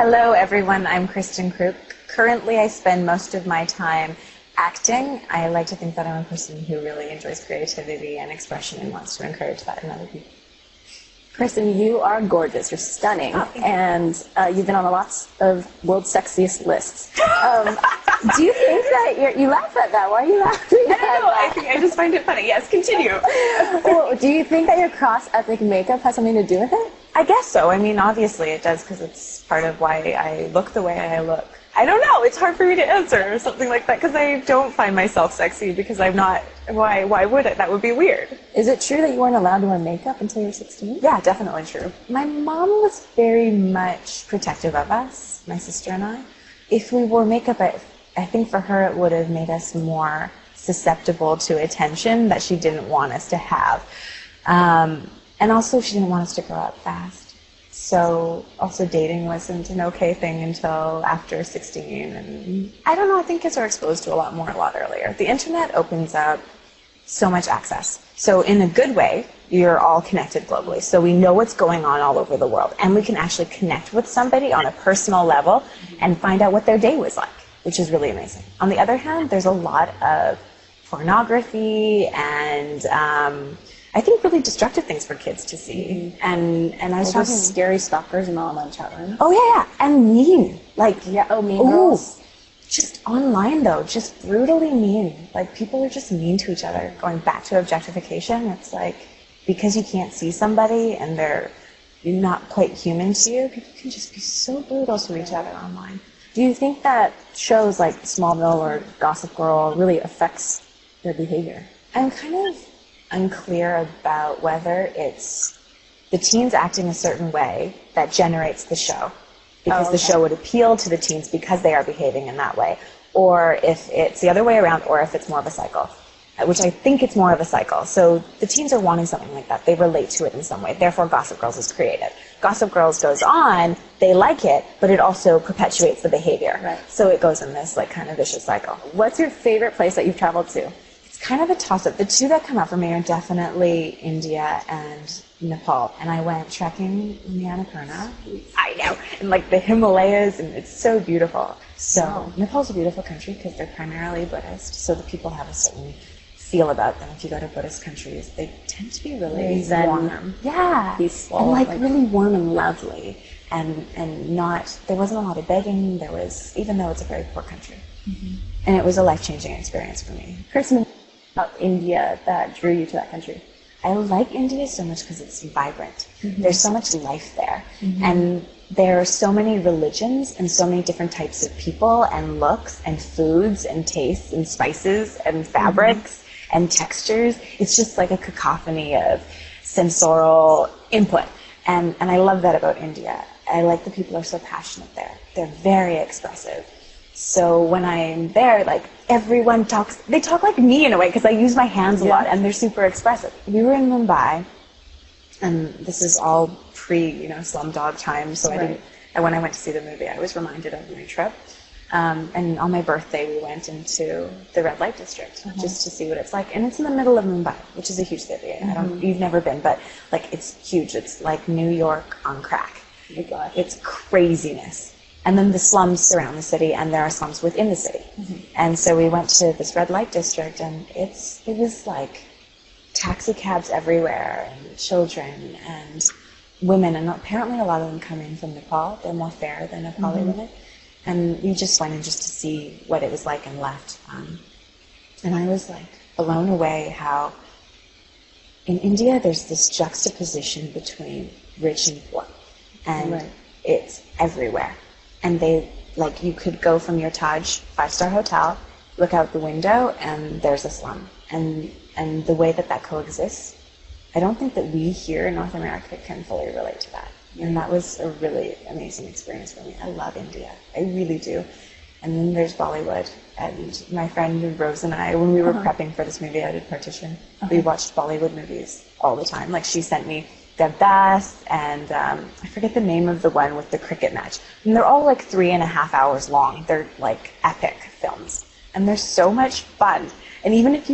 Hello, everyone. I'm Kristin Kreuk. Currently, I spend most of my time acting. I like to think that I'm a person who really enjoys creativity and expression and wants to encourage that in other people. Kristin, you are gorgeous. You're stunning. Oh, and you've been on lots of world's sexiest lists. Do you think that you laugh at that? Why are you laughing at that? I just find it funny. Yes, continue. Well, do you think that your cross-ethnic makeup has something to do with it? I guess so. I mean, obviously it does because it's part of why I look the way I look. I don't know. It's hard for me to answer or something like that because I don't find myself sexy because I'm not. Why would it? That would be weird. Is it true that you weren't allowed to wear makeup until you were 16? Yeah, definitely true. My mom was very much protective of us, my sister and I. If we wore makeup, I think for her it would have made us more susceptible to attention that she didn't want us to have. And also she didn't want us to grow up fast. So also dating wasn't an okay thing until after 16. And I don't know, I think kids are exposed to a lot more a lot earlier. The internet opens up so much access. So in a good way, you're all connected globally. So we know what's going on all over the world. And we can actually connect with somebody on a personal level and find out what their day was like, which is really amazing. On the other hand, there's a lot of pornography and I think really destructive things for kids to see. And I was talking scary stalkers in the online chat room. Oh yeah, and mean. Mean girls. Just online though, just brutally mean. Like people are just mean to each other. Going back to objectification, it's like because you can't see somebody and they're not quite human to you, people can just be so brutal to each other online. Do you think that shows like Smallville or Gossip Girl really affects their behavior? I'm kind of unclear about whether it's the teens acting a certain way that generates the show, because the show would appeal to the teens because they are behaving in that way, or if it's the other way around, or if it's more of a cycle, which I think it's more of a cycle. So the teens are wanting something like that. They relate to it in some way. Therefore, Gossip Girls is created. Gossip Girls goes on, they like it, but it also perpetuates the behavior. Right. So it goes in this like kind of vicious cycle. What's your favorite place that you've traveled to? Kind of a toss-up. The two that come out for me are definitely India and Nepal. And I went trekking in the Annapurna. I know. And like the Himalayas, and it's so beautiful. So Nepal's a beautiful country because they're primarily Buddhist. So the people have a certain feel about them. If you go to Buddhist countries, they tend to be really warm. Yeah. Peaceful. And like really warm and lovely. And not, there wasn't a lot of begging. There was, even though it's a very poor country. Mm-hmm. And it was a life-changing experience for me. Kristin, about India that drew you to that country? I like India so much because it's vibrant. Mm-hmm. There's so much life there. Mm-hmm. And there are so many religions and so many different types of people and looks and foods and tastes and spices and fabrics and textures. It's just like a cacophony of sensorial input. And I love that about India. I like the people are so passionate there. They're very expressive. So when I'm there, like everyone talks, they talk like me in a way because I use my hands a lot and they're super expressive. We were in Mumbai, and this is all pre, Slumdog time. So when I went to see the movie, I was reminded of my trip. And on my birthday, we went into the red light district just to see what it's like. And it's in the middle of Mumbai, which is a huge city. You've never been, but like it's huge. It's like New York on crack. Oh my God. It's craziness. And then the slums surround the city, and there are slums within the city. Mm-hmm. And so we went to this red light district, and it was like taxi cabs everywhere, and children, and women, and apparently a lot of them come in from Nepal. They're more fair than Nepali women. And we just went in just to see what it was like and left. And I was like blown away how in India there's this juxtaposition between rich and poor. And it's everywhere. And you could go from your Taj 5-star hotel, look out the window, and there's a slum. And the way that coexists, I don't think that we here in North America can fully relate to that. And that was a really amazing experience for me. I love India. I really do. And then there's Bollywood. And my friend Rose and I, when we were prepping for this movie, I did Partition, we watched Bollywood movies all the time. Like she sent me Devdas, and I forget the name of the one with the cricket match. And they're all like 3.5 hours long. They're like epic films. And they're so much fun. And even if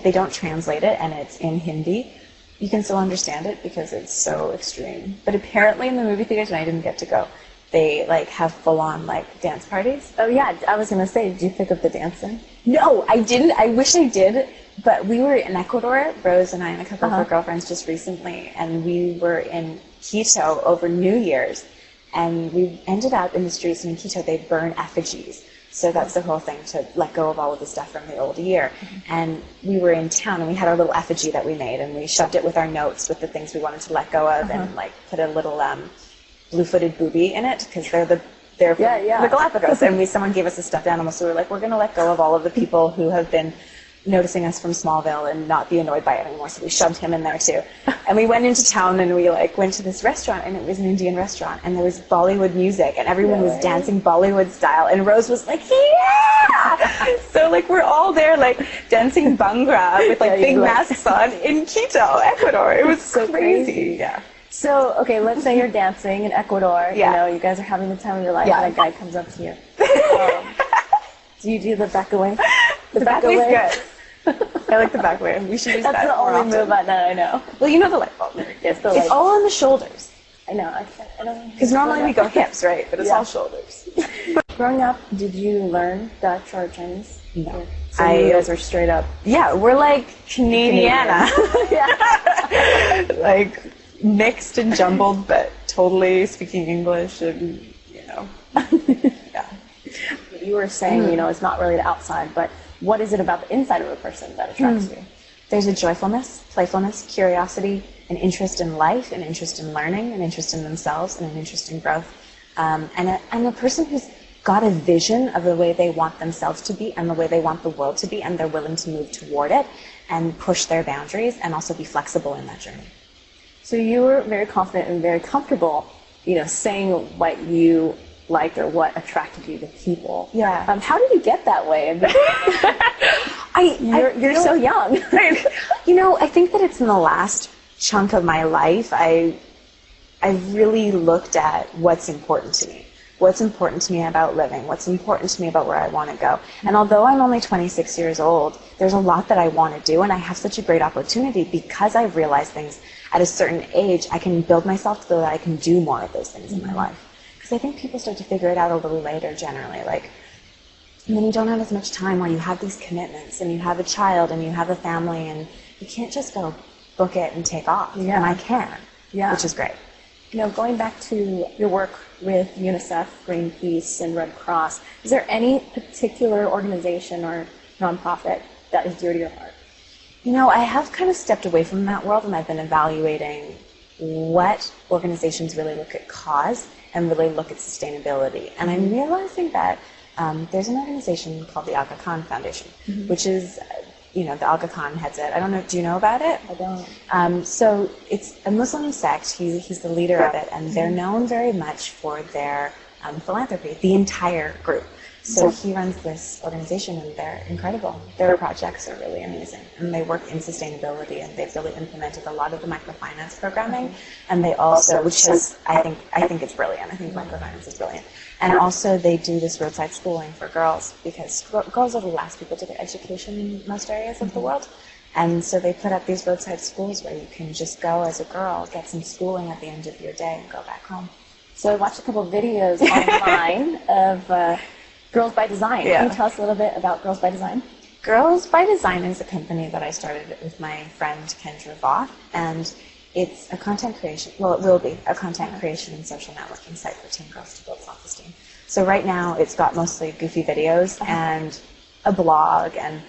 they don't translate it and it's in Hindi, you can still understand it because it's so extreme. But apparently in the movie theaters, and I didn't get to go, they like have full-on like dance parties. Oh yeah, I was gonna say, did you pick up the dancing? No, I didn't. I wish I did, but we were in Ecuador, Rose and I and a couple of our girlfriends just recently, and we were in Quito over New Year's, and we ended up in the streets, and in Quito they burn effigies. So that's the whole thing, to let go of all of the stuff from the old year. And we were in town, and we had our little effigy that we made, and we shoved it with our notes with the things we wanted to let go of, and like put a little blue-footed booby in it, because they're from the Galapagos. And someone gave us a stuffed animal, so we were like, we're going to let go of all of the people who have been noticing us from Smallville and not be annoyed by it anymore. So we shoved him in there too. And we went into town, and we like went to this restaurant, and it was an Indian restaurant, and there was Bollywood music, and everyone was dancing Bollywood style, and Rose was like, yeah! So like we're all there like dancing Bhangra with like big masks on in Quito, Ecuador. It was so crazy. Yeah. So, okay, let's say you're dancing in Ecuador, you know, you guys are having the time of your life, and a guy comes up to you. Do you do the back away? The back away is good. I like the back way. We should use that That's the only move that I know. Well, you know the light bulb. Yes, it's all on the shoulders. I know. I don't. Because normally we go hips, right? But it's all shoulders. Growing up, did you learn Dutch or Chinese? No. So you guys are straight up. Yeah, we're like Canadiana. Like mixed and jumbled, but totally speaking English, and you know. You were saying, you know, it's not really the outside, but what is it about the inside of a person that attracts you? There's a joyfulness, playfulness, curiosity, an interest in life, an interest in learning, an interest in themselves, and an interest in growth. And a person who's got a vision of the way they want themselves to be and the way they want the world to be, and they're willing to move toward it and push their boundaries and also be flexible in that journey. So you were very confident and very comfortable, you know, saying what you liked or what attracted you to people. Yeah. How did you get that way? You're so young. You know, I think that it's in the last chunk of my life, I really looked at what's important to me. What's important to me about living? What's important to me about where I want to go? And although I'm only 26 years old, there's a lot that I want to do, and I have such a great opportunity because I've realized things at a certain age. I can build myself so that I can do more of those things in my life. I think people start to figure it out a little later generally, like when you don't have as much time, or you have these commitments and you have a child and you have a family, and you can't just go book it and take off. And I can, which is great. You know, going back to your work with UNICEF, Greenpeace, and Red Cross, is there any particular organization or nonprofit that is dear to your heart? You know, I have kind of stepped away from that world, and I've been evaluating what organizations really look at cause and really look at sustainability. And I'm realizing that there's an organization called the Aga Khan Foundation, which is, you know, the Aga Khan heads it. I don't know, do you know about it? I don't. So it's a Muslim sect. He's the leader of it, and they're known very much for their philanthropy, the entire group. So he runs this organization, and they're incredible. Their projects are really amazing, and they work in sustainability, and they've really implemented a lot of the microfinance programming, and they also, which is, I think it's brilliant. I think microfinance is brilliant. And also they do this roadside schooling for girls, because girls are the last people to get education in most areas of the world. And so they put up these roadside schools where you can just go as a girl, get some schooling at the end of your day, and go back home. So I watched a couple of videos online of Girls by Design. Can you tell us a little bit about Girls by Design? Girls by Design is a company that I started with my friend Kendra Voth, and it's a content creation, well, it will be a content creation and social networking site for teen girls to build self-esteem. So right now it's got mostly goofy videos and a blog, and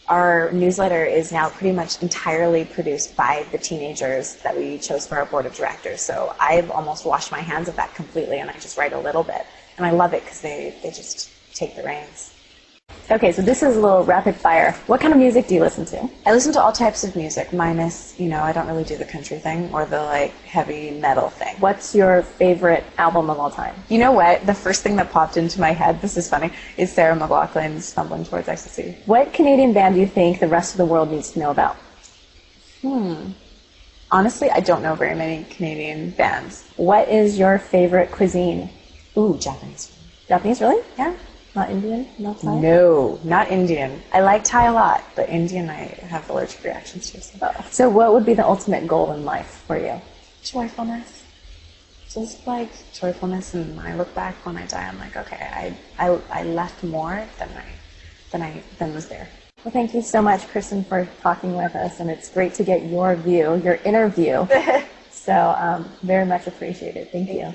our newsletter is now pretty much entirely produced by the teenagers that we chose for our board of directors. So I've almost washed my hands of that completely, and I just write a little bit. And I love it because they just take the reins. Okay, so this is a little rapid fire. What kind of music do you listen to? I listen to all types of music, minus, you know, I don't really do the country thing or the, like, heavy metal thing. What's your favorite album of all time? You know what? The first thing that popped into my head, this is funny, is Sarah McLachlan's Stumbling Towards Ecstasy. What Canadian band do you think the rest of the world needs to know about? Honestly, I don't know very many Canadian bands. What is your favorite cuisine? Ooh, Japanese. Japanese, really? Yeah. Not Indian? Not Thai? No, not Indian. I like Thai a lot, but Indian I have allergic reactions to. So what would be the ultimate goal in life for you? Joyfulness. just like joyfulness. And when I look back when I die, I'm like, okay, I left more than was there. Well, thank you so much, Kristin, for talking with us, and it's great to get your view, your inner view. So very much appreciated. Thank you.